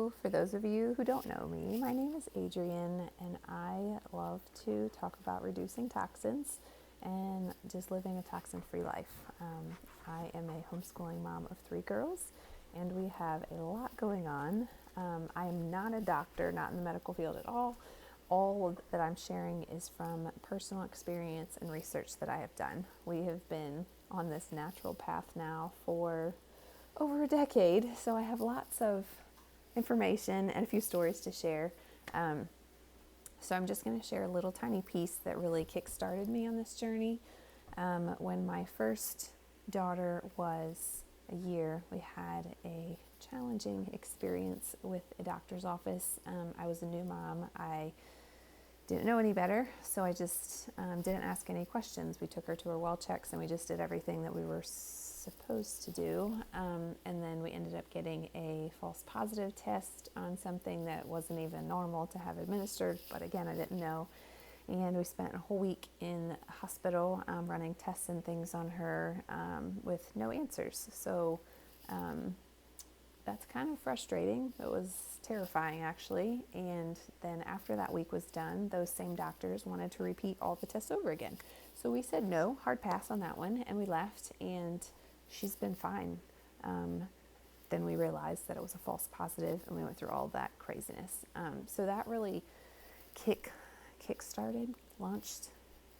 So for those of you who don't know me, my name is Adrienne, and I love to talk about reducing toxins and just living a toxin-free life. I am a homeschooling mom of 3 girls, and we have a lot going on. I am not a doctor, not in the medical field at all. All that I'm sharing is from personal experience and research that I have done. We have been on this natural path now for over a decade, so I have lots of information and a few stories to share. So I'm just going to share a little tiny piece that really kick-started me on this journey. When my first daughter was a year, we had a challenging experience with a doctor's office. I was a new mom. I didn't know any better, so I just didn't ask any questions. We took her to her well checks and we just did everything that we were supposed to do. And then we ended up getting a false positive test on something that wasn't even normal to have administered, but again, I didn't know. And we spent a whole week in the hospital running tests and things on her with no answers. So that's kind of frustrating. It was terrifying, actually. And then after that week was done, those same doctors wanted to repeat all the tests over again. So we said no, hard pass on that one, and we left, and she's been fine. Then we realized that it was a false positive, and we went through all that craziness. So that really kick-started, launched.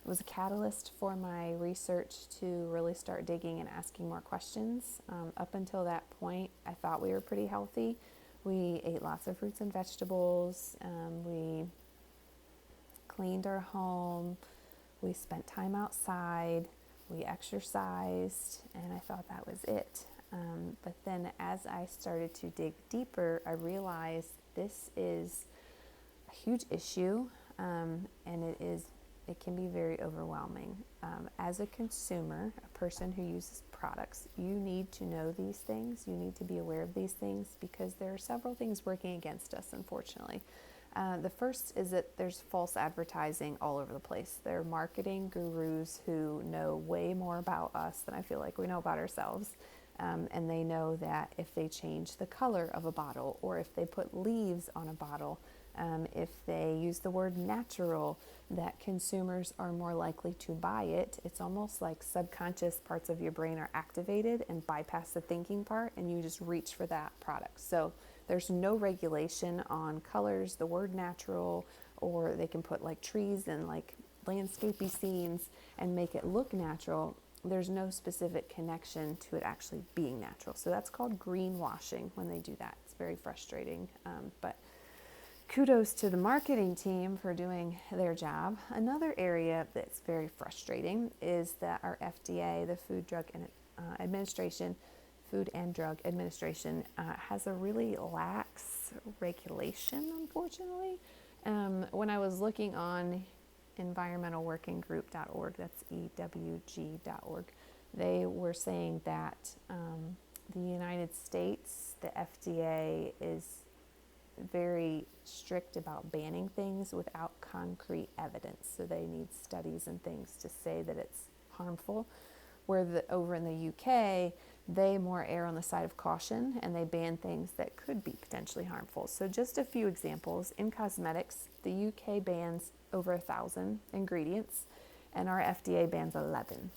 It was a catalyst for my research to really start digging and asking more questions. Up until that point, I thought we were pretty healthy. We ate lots of fruits and vegetables. We cleaned our home. We spent time outside. We exercised, and I thought that was it. But then as I started to dig deeper, I realized this is a huge issue, and it can be very overwhelming. As a consumer, a person who uses products, you need to know these things. You need to be aware of these things because there are several things working against us, unfortunately. The first is that there's false advertising all over the place. There are marketing gurus who know way more about us than I feel like we know about ourselves. And they know that if they change the color of a bottle, or if they put leaves on a bottle, if they use the word natural, that consumers are more likely to buy it. It's almost like subconscious parts of your brain are activated and bypass the thinking part, and you just reach for that product. So there's no regulation on colors, the word natural, or they can put like trees and like landscapey scenes and make it look natural. There's no specific connection to it actually being natural. So that's called greenwashing when they do that. It's very frustrating, but kudos to the marketing team for doing their job. Another area that's very frustrating is that our FDA, the Food and Drug Administration, has a really lax regulation, unfortunately. When I was looking on environmentalworkinggroup.org, that's EWG.org, they were saying that the United States, the FDA, is very strict about banning things without concrete evidence. So they need studies and things to say that it's harmful. Where over in the UK, they more err on the side of caution, and they ban things that could be potentially harmful. So just a few examples. In cosmetics, the UK bans over 1,000 ingredients, and our FDA bans 11.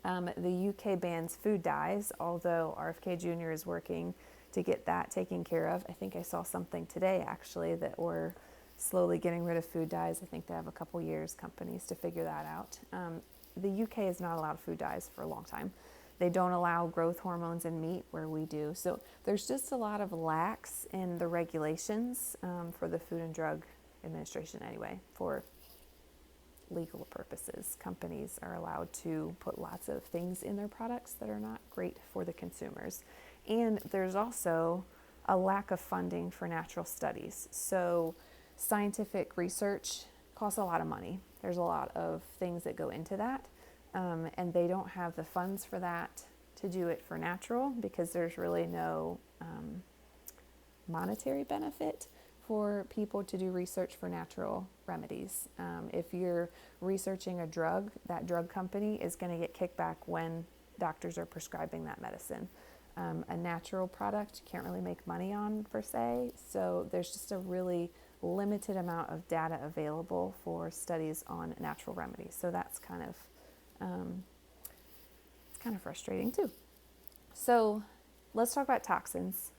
The UK bans food dyes, although RFK Jr. is working to get that taken care of. I think I saw something today, actually, that we're slowly getting rid of food dyes. I think they have a couple years, companies, to figure that out. The UK is not allowed food dyes for a long time. They don't allow growth hormones in meat where we do. So there's just a lot of lax in the regulations for the Food and Drug Administration anyway, for legal purposes. Companies are allowed to put lots of things in their products that are not great for the consumers. And there's also a lack of funding for natural studies. So scientific research costs a lot of money. There's a lot of things that go into that. And they don't have the funds for that to do it for natural, because there's really no monetary benefit for people to do research for natural remedies. If you're researching a drug, that drug company is going to get kickback when doctors are prescribing that medicine. a natural product you can't really make money on per se. So there's just a really limited amount of data available for studies on natural remedies. So that's it's kind of frustrating too. So let's talk about toxins.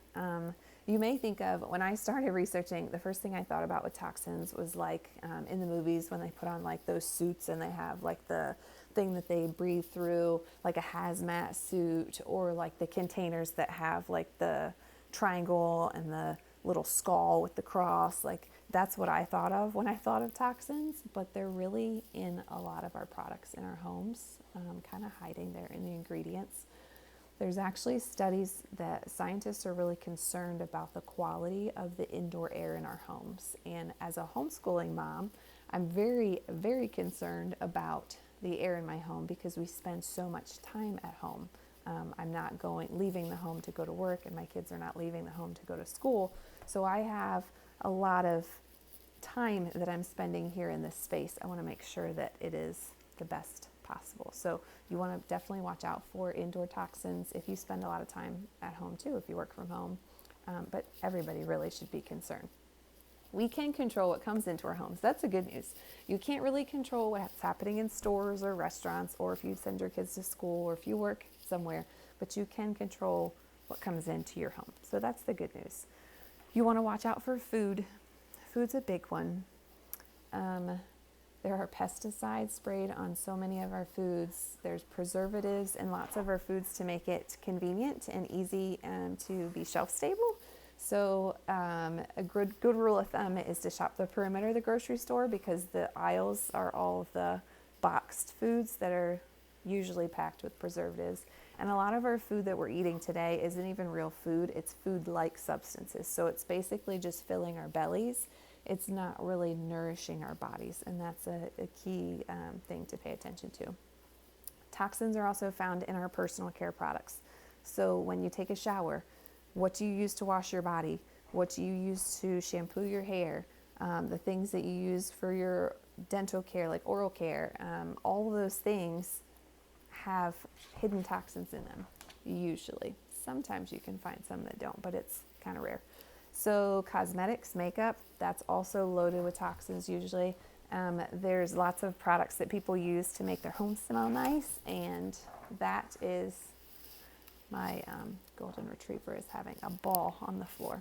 You may think of, when I started researching, the first thing I thought about with toxins was like in the movies when they put on like those suits and they have like the thing that they breathe through, like a hazmat suit, or like the containers that have like the triangle and the little skull with the cross. Like that's what I thought of when I thought of toxins, but they're really in a lot of our products in our homes, kind of hiding there in the ingredients. There's actually studies that scientists are really concerned about the quality of the indoor air in our homes. And as a homeschooling mom, I'm very, very concerned about the air in my home because we spend so much time at home. I'm not leaving the home to go to work, and my kids are not leaving the home to go to school. So I have a lot of time that I'm spending here in this space. I want to make sure that it is the best possible. So you want to definitely watch out for indoor toxins if you spend a lot of time at home too, if you work from home. But everybody really should be concerned. We can control what comes into our homes. That's the good news. You can't really control what's happening in stores or restaurants, or if you send your kids to school, or if you work somewhere, but you can control what comes into your home. So that's the good news. You want to watch out for food. Food's a big one. There are pesticides sprayed on so many of our foods. There's preservatives in lots of our foods to make it convenient and easy to be shelf stable. So a good rule of thumb is to shop the perimeter of the grocery store, because the aisles are all of the boxed foods that are usually packed with preservatives. And a lot of our food that we're eating today isn't even real food. It's food-like substances. So it's basically just filling our bellies. It's not really nourishing our bodies. And that's a key thing to pay attention to. Toxins are also found in our personal care products. So when you take a shower, what do you use to wash your body? What do you use to shampoo your hair? The things that you use for your dental care, like oral care, all of those things have hidden toxins in them, usually. Sometimes you can find some that don't, but it's kind of rare. So cosmetics, makeup, that's also loaded with toxins usually. There's lots of products that people use to make their home smell nice, and that is my golden retriever is having a ball on the floor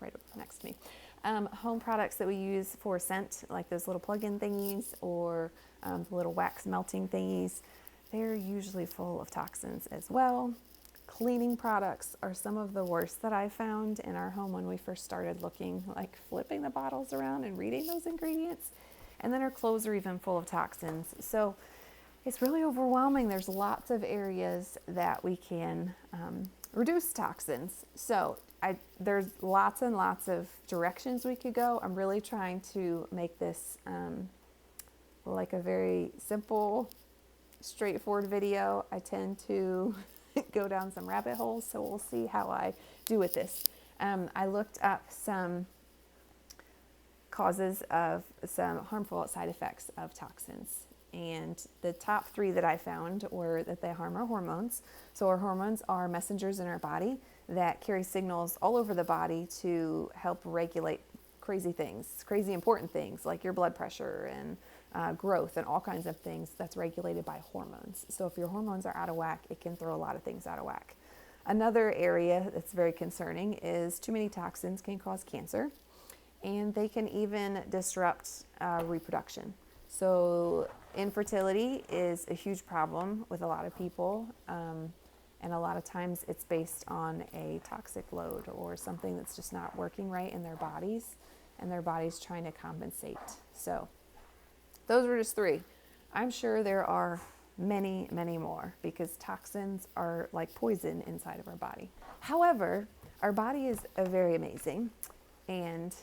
right next to me. Home products that we use for scent, like those little plug-in thingies, or the little wax melting thingies, they're usually full of toxins as well. Cleaning products are some of the worst that I found in our home when we first started looking, like flipping the bottles around and reading those ingredients. And then our clothes are even full of toxins. So it's really overwhelming. There's lots of areas that we can reduce toxins. So there's lots and lots of directions we could go. I'm really trying to make this like a very simple, straightforward video. I tend to go down some rabbit holes, so we'll see how I do with this. I looked up some causes of some harmful side effects of toxins. And the top 3 that I found were that they harm our hormones. So our hormones are messengers in our body that carry signals all over the body to help regulate crazy things, crazy important things like your blood pressure and growth and all kinds of things that's regulated by hormones. So if your hormones are out of whack, it can throw a lot of things out of whack. Another area that's very concerning is too many toxins can cause cancer, and they can even disrupt reproduction. So infertility is a huge problem with a lot of people, and a lot of times it's based on a toxic load or something that's just not working right in their bodies, and their body's trying to compensate. So those were just 3. I'm sure there are many, many more, because toxins are like poison inside of our body. However, our body is very amazing, and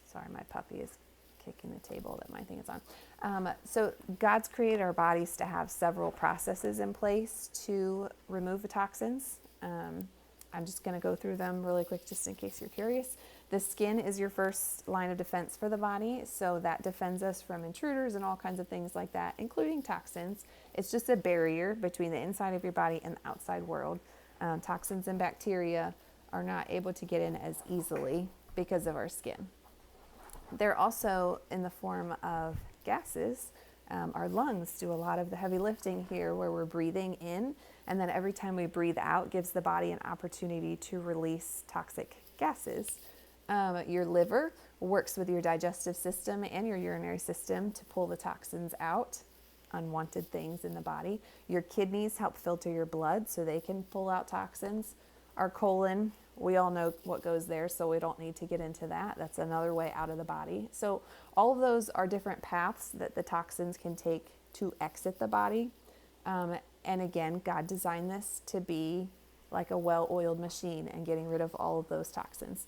sorry, my puppy is kicking the table that my thing is on. So God's created our bodies to have several processes in place to remove the toxins. I'm just going to go through them really quick just in case you're curious. The skin is your first line of defense for the body, so that defends us from intruders and all kinds of things like that, including toxins. It's just a barrier between the inside of your body and the outside world. Toxins and bacteria are not able to get in as easily because of our skin. They're also in the form of gases. Our lungs do a lot of the heavy lifting here, where we're breathing in, and then every time we breathe out gives the body an opportunity to release toxic gases. Your liver works with your digestive system and your urinary system to pull the toxins out, unwanted things in the body. Your kidneys help filter your blood so they can pull out toxins. Our colon, we all know what goes there, so we don't need to get into that. That's another way out of the body. So all of those are different paths that the toxins can take to exit the body. And again, God designed this to be like a well-oiled machine and getting rid of all of those toxins.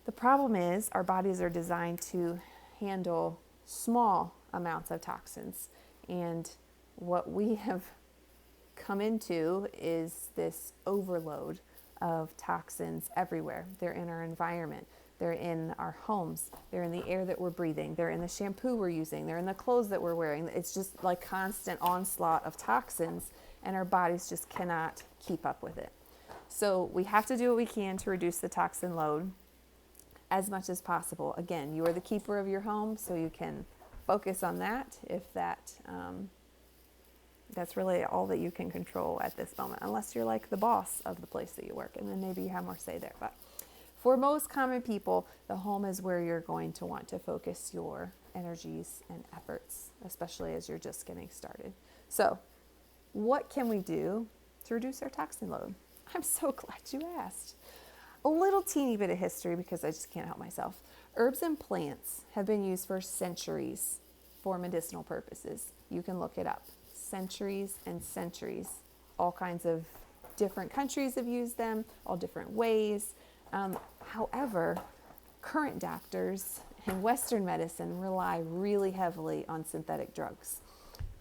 The problem is our bodies are designed to handle small amounts of toxins. And what we have come into is this overload of toxins everywhere. They're in our environment. They're in our homes. They're in the air that we're breathing. They're in the shampoo we're using. They're in the clothes that we're wearing. It's just like constant onslaught of toxins, and our bodies just cannot keep up with it. So we have to do what we can to reduce the toxin load as much as possible. Again, you are the keeper of your home, so you can focus on that if that's really all that you can control at this moment, unless you're like the boss of the place that you work, and then maybe you have more say there. But for most common people, the home is where you're going to want to focus your energies and efforts, especially as you're just getting started. So what can we do to reduce our toxin load? I'm so glad you asked. A little teeny bit of history, because I just can't help myself. Herbs and plants have been used for centuries for medicinal purposes. You can look it up. Centuries and centuries. All kinds of different countries have used them, all different ways. However, current doctors in Western medicine rely really heavily on synthetic drugs.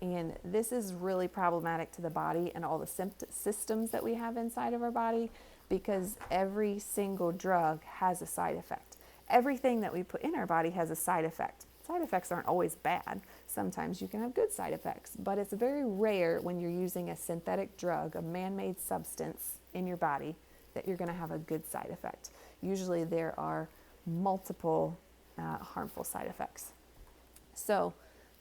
And this is really problematic to the body and all the systems that we have inside of our body, because every single drug has a side effect. Everything that we put in our body has a side effect. Side effects aren't always bad. Sometimes you can have good side effects, but it's very rare when you're using a synthetic drug, a man-made substance in your body, that you're going to have a good side effect. Usually there are multiple harmful side effects. So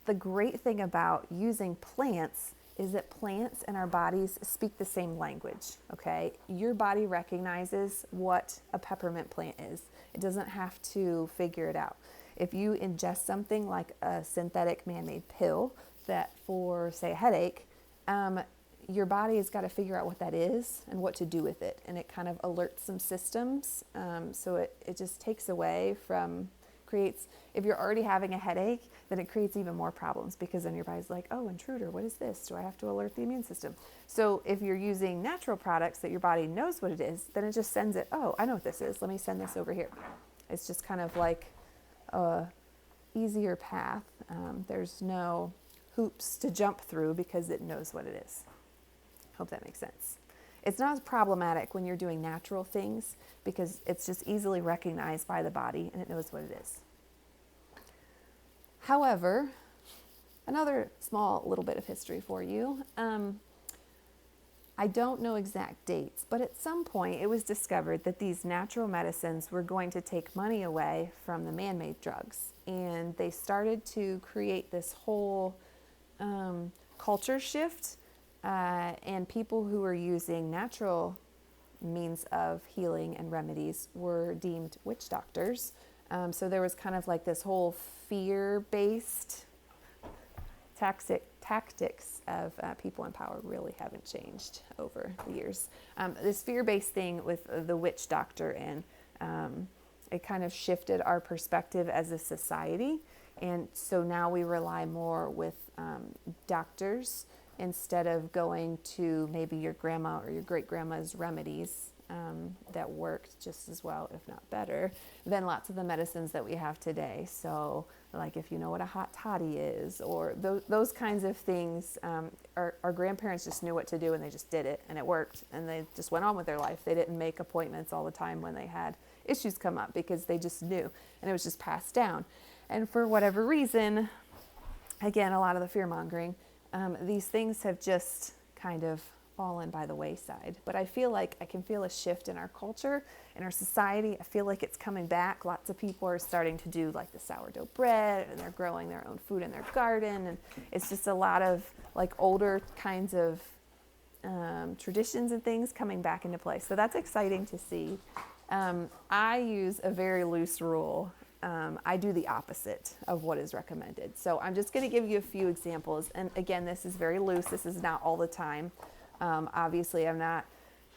the great thing about using plants is that plants and our bodies speak the same language, okay? Your body recognizes what a peppermint plant is. It doesn't have to figure it out. If you ingest something like a synthetic man-made pill that for, say, a headache, your body has got to figure out what that is and what to do with it. And it kind of alerts some systems. So it just takes away from, creates, if you're already having a headache, then it creates even more problems, because then your body's like, oh, intruder, what is this? Do I have to alert the immune system? So if you're using natural products that your body knows what it is, then it just sends it, oh, I know what this is. Let me send this over here. It's just kind of like a easier path. There's no hoops to jump through because it knows what it is. Hope that makes sense. It's not as problematic when you're doing natural things, because it's just easily recognized by the body and it knows what it is. However, another small little bit of history for you. I don't know exact dates, but at some point it was discovered that these natural medicines were going to take money away from the man-made drugs. And they started to create this whole culture shift, and people who were using natural means of healing and remedies were deemed witch doctors. So there was kind of like this whole fear-based tactics of people in power really haven't changed over the years. This fear-based thing with the witch doctor, and it kind of shifted our perspective as a society. And so now we rely more with doctors instead of going to maybe your grandma or your great-grandma's remedies that worked just as well, if not better, than lots of the medicines that we have today. So like if you know what a hot toddy is, or those kinds of things, our grandparents just knew what to do and they just did it and it worked, and they just went on with their life. They didn't make appointments all the time when they had issues come up, because they just knew, and it was just passed down. And for whatever reason, again, a lot of the fear mongering, these things have just kind of fallen by the wayside. But I feel like I can feel a shift in our culture, in our society. I feel like it's coming back. Lots of people are starting to do like the sourdough bread, and they're growing their own food in their garden. And it's just a lot of like older kinds of traditions and things coming back into play. So that's exciting to see. I use a very loose rule. I do the opposite of what is recommended. So I'm just going to give you a few examples. And again, this is very loose. This is not all the time. Obviously, I'm not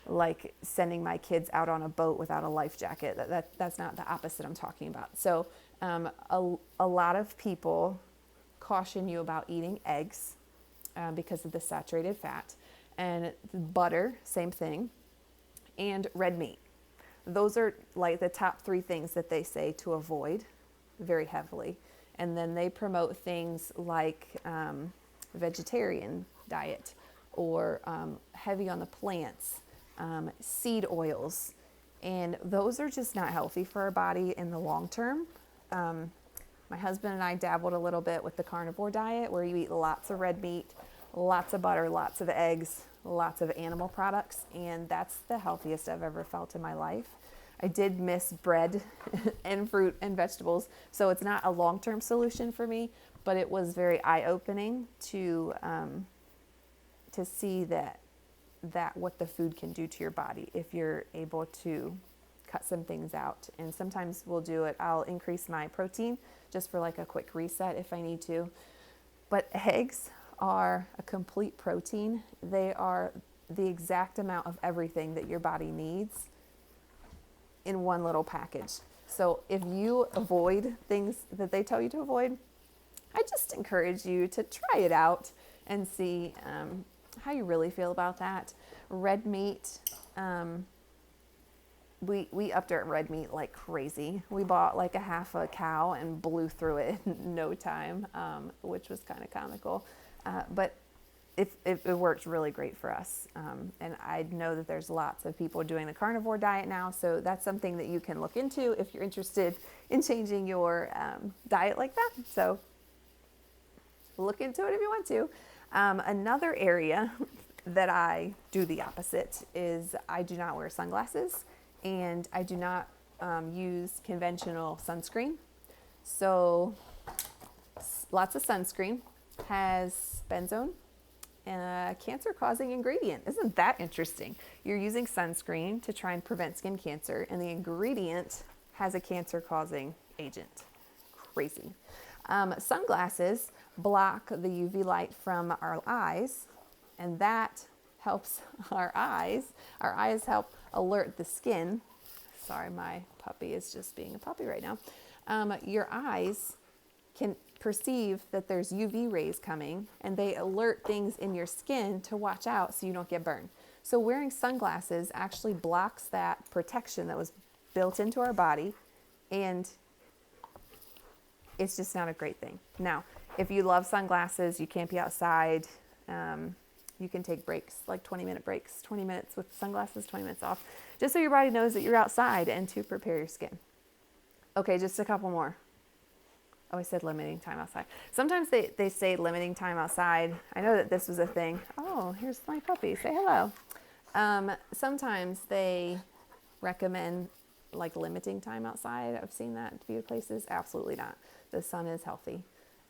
like sending my kids out on a boat without a life jacket. That's not the opposite I'm talking about. So a lot of people caution you about eating eggs because of the saturated fat. And butter, same thing. And red meat. Those are like the top 3 things that they say to avoid very heavily. And then they promote things like vegetarian diet or heavy on the plants, seed oils. And those are just not healthy for our body in the long term. My husband and I dabbled a little bit with the carnivore diet where you eat lots of red meat, lots of butter, lots of eggs, lots of animal products, and that's the healthiest I've ever felt in my life. I did miss bread and fruit and vegetables, so it's not a long-term solution for me, but it was very eye-opening to see that what the food can do to your body if you're able to cut some things out. And sometimes we'll do it. I'll increase my protein just for like a quick reset if I need to. But eggs are a complete protein. They are the exact amount of everything that your body needs in one little package. So if you avoid things that they tell you to avoid, I just encourage you to try it out and see how you really feel about that. Red meat, we upped our red meat like crazy. We bought like a half a cow and blew through it in no time, which was kind of comical. But it worked really great for us. And I know that there's lots of people doing the carnivore diet now, so that's something that you can look into if you're interested in changing your diet like that. So look into it if you want to. Another area that I do the opposite is I do not wear sunglasses and I do not use conventional sunscreen. So lots of sunscreen has benzone, a cancer-causing ingredient. Isn't that interesting? You're using sunscreen to try and prevent skin cancer, and the ingredient has a cancer-causing agent. Crazy. Sunglasses block the UV light from our eyes, and that helps our eyes. Our eyes help alert the skin. Sorry, my puppy is just being a puppy right now. Your eyes can perceive that there's UV rays coming, and they alert things in your skin to watch out so you don't get burned. So wearing sunglasses actually blocks that protection that was built into our body, and it's just not a great thing. Now, if you love sunglasses, you can't be outside, you can take breaks, like 20-minute breaks, 20 minutes with sunglasses, 20 minutes off, just so your body knows that you're outside and to prepare your skin. Okay, just a couple more. Oh, I said limiting time outside. Sometimes they say limiting time outside. I know that this was a thing. Oh, here's my puppy. Say hello. Sometimes they recommend like limiting time outside. I've seen that in a few places. Absolutely not. The sun is healthy.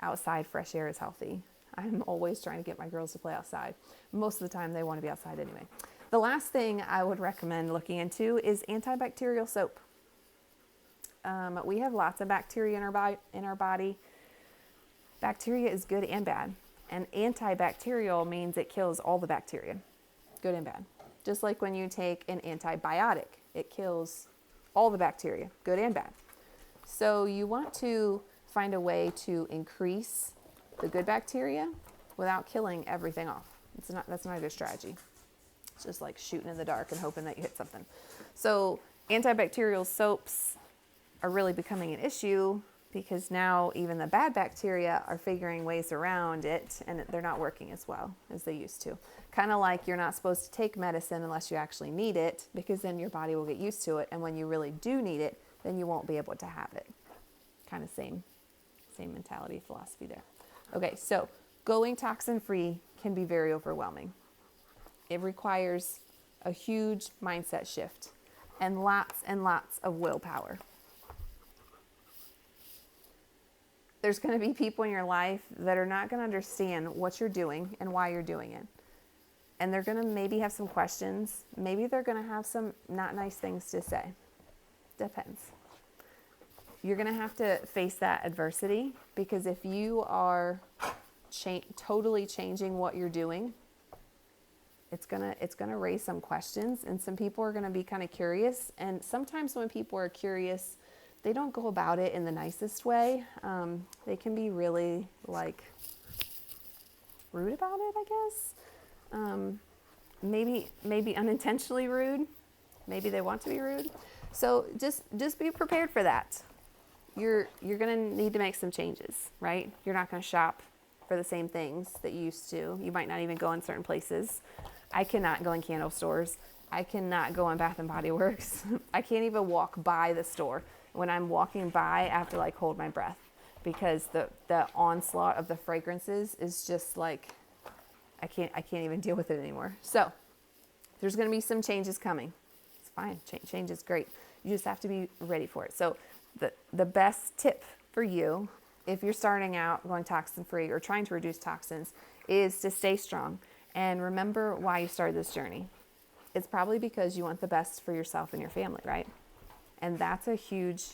Outside, fresh air is healthy. I'm always trying to get my girls to play outside. Most of the time, they want to be outside anyway. The last thing I would recommend looking into is antibacterial soap. We have lots of bacteria in our body. Bacteria is good and bad. And antibacterial means it kills all the bacteria, good and bad. Just like when you take an antibiotic, it kills all the bacteria, good and bad. So you want to find a way to increase the good bacteria without killing everything off. That's not a good strategy. It's just like shooting in the dark and hoping that you hit something. So antibacterial soaps are really becoming an issue because now even the bad bacteria are figuring ways around it, and they're not working as well as they used to. Kind of like you're not supposed to take medicine unless you actually need it, because then your body will get used to it, and when you really do need it, then you won't be able to have it. Kind of same mentality, philosophy there. Okay, so going toxin-free can be very overwhelming. It requires a huge mindset shift and lots of willpower. There's going to be people in your life that are not going to understand what you're doing and why you're doing it. And they're going to maybe have some questions. Maybe they're going to have some not nice things to say. Depends. You're going to have to face that adversity, because if you are totally changing what you're doing, it's gonna raise some questions, and some people are going to be kind of curious. And sometimes when people are curious, they don't go about it in the nicest way. They can be really like rude about it, I guess. Maybe unintentionally rude. Maybe they want to be rude. So just be prepared for that. You're going to need to make some changes, right? You're not going to shop for the same things that you used to. You might not even go in certain places. I cannot go in candle stores. I cannot go in Bath and Body Works. I can't even walk by the store. When I'm walking by, I have to like hold my breath, because the onslaught of the fragrances is just like, I can't even deal with it anymore. So there's going to be some changes coming. It's fine. Change is great. You just have to be ready for it. So the best tip for you, if you're starting out going toxin-free or trying to reduce toxins, is to stay strong and remember why you started this journey. It's probably because you want the best for yourself and your family, right? And that's a huge,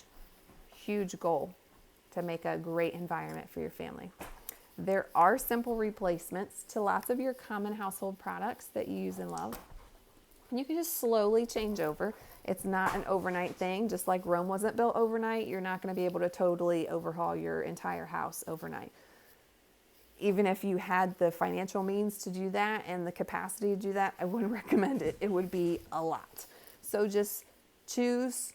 huge goal, to make a great environment for your family. There are simple replacements to lots of your common household products that you use and love. And you can just slowly change over. It's not an overnight thing. Just like Rome wasn't built overnight, you're not going to be able to totally overhaul your entire house overnight. Even if you had the financial means to do that and the capacity to do that, I wouldn't recommend it. It would be a lot. So just choose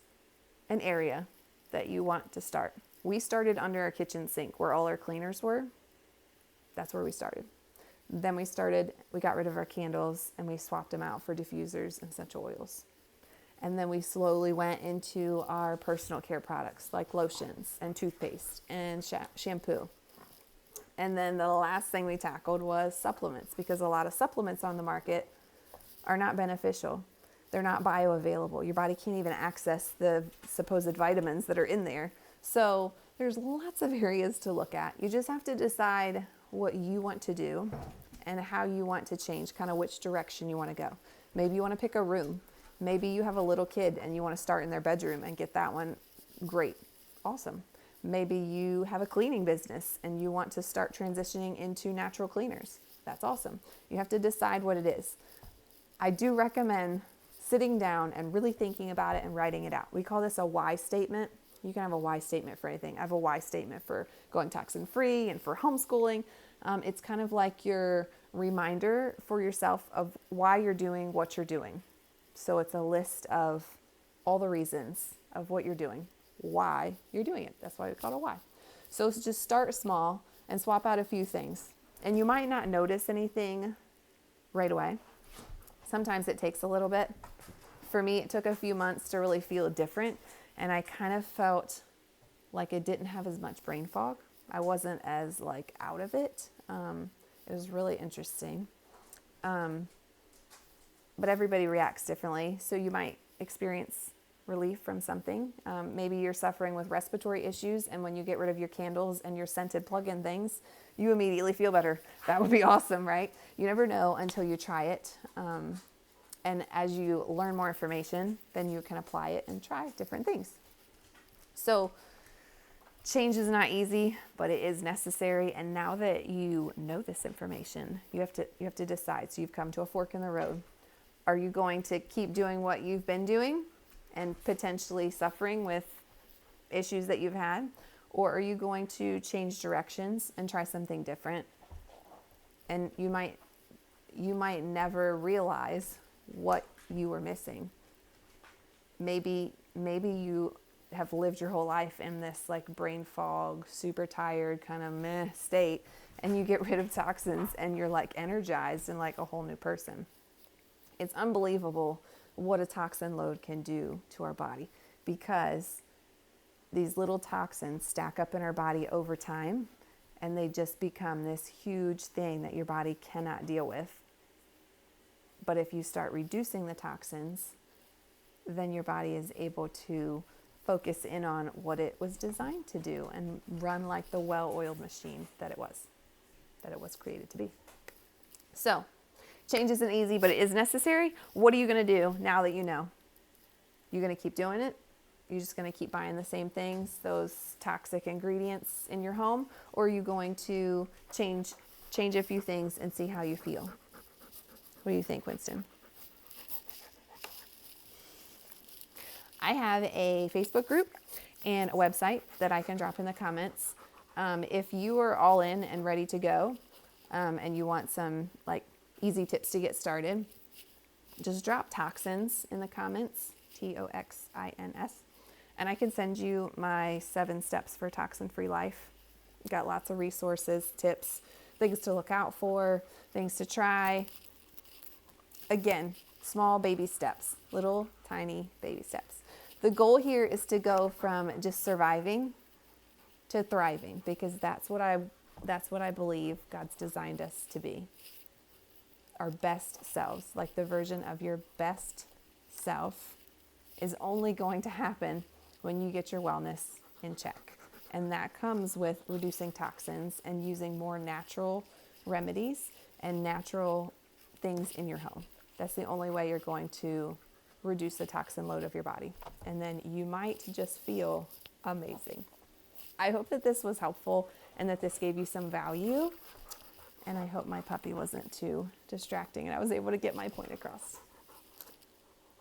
an area that you want to start. We started under our kitchen sink where all our cleaners were. That's where we started. Then we got rid of our candles and we swapped them out for diffusers and essential oils. And then we slowly went into our personal care products like lotions and toothpaste and shampoo. And then the last thing we tackled was supplements, because a lot of supplements on the market are not beneficial. They're not bioavailable. Your body can't even access the supposed vitamins that are in there. So there's lots of areas to look at. You just have to decide what you want to do and how you want to change, kind of which direction you want to go. Maybe you want to pick a room. Maybe you have a little kid and you want to start in their bedroom and get that one. Great. Awesome. Maybe you have a cleaning business and you want to start transitioning into natural cleaners. That's awesome. You have to decide what it is. I do recommend sitting down and really thinking about it and writing it out. We call this a why statement. You can have a why statement for anything. I have a why statement for going toxin-free and for homeschooling. It's kind of like your reminder for yourself of why you're doing what you're doing. So it's a list of all the reasons of what you're doing, why you're doing it. That's why we call it a why. So just start small and swap out a few things. And you might not notice anything right away. Sometimes it takes a little bit. For me, it took a few months to really feel different. And I kind of felt like I didn't have as much brain fog. I wasn't as like out of it. It was really interesting. But everybody reacts differently. So you might experience relief from something. Maybe you're suffering with respiratory issues, and when you get rid of your candles and your scented plug-in things, you immediately feel better. That would be awesome, right? You never know until you try it. And as you learn more information, then you can apply it and try different things. So change is not easy, but it is necessary. And now that you know this information, you have to decide. So you've come to a fork in the road. Are you going to keep doing what you've been doing and potentially suffering with issues that you've had? Or are you going to change directions and try something different? And you might never realize what you were missing. Maybe you have lived your whole life in this like brain fog, super tired, kind of meh state, and you get rid of toxins and you're like energized and like a whole new person. It's unbelievable what a toxin load can do to our body, because these little toxins stack up in our body over time and they just become this huge thing that your body cannot deal with. But if you start reducing the toxins, then your body is able to focus in on what it was designed to do and run like the well-oiled machine that it was created to be. So, change isn't easy, but it is necessary. What are you going to do now that you know? You're going to keep doing it? You're just going to keep buying the same things, those toxic ingredients in your home? Or are you going to change a few things and see how you feel? What do you think, Winston? I have a Facebook group and a website that I can drop in the comments. If you are all in and ready to go, and you want some like easy tips to get started, just drop Toxins in the comments, Toxins, and I can send you my 7 steps for toxin-free life. Got lots of resources, tips, things to look out for, things to try. Again, small baby steps, little tiny baby steps. The goal here is to go from just surviving to thriving, because that's what I believe God's designed us to be. Our best selves, like the version of your best self is only going to happen when you get your wellness in check. And that comes with reducing toxins and using more natural remedies and natural things in your home. That's the only way you're going to reduce the toxin load of your body. And then you might just feel amazing. I hope that this was helpful and that this gave you some value. And I hope my puppy wasn't too distracting and I was able to get my point across.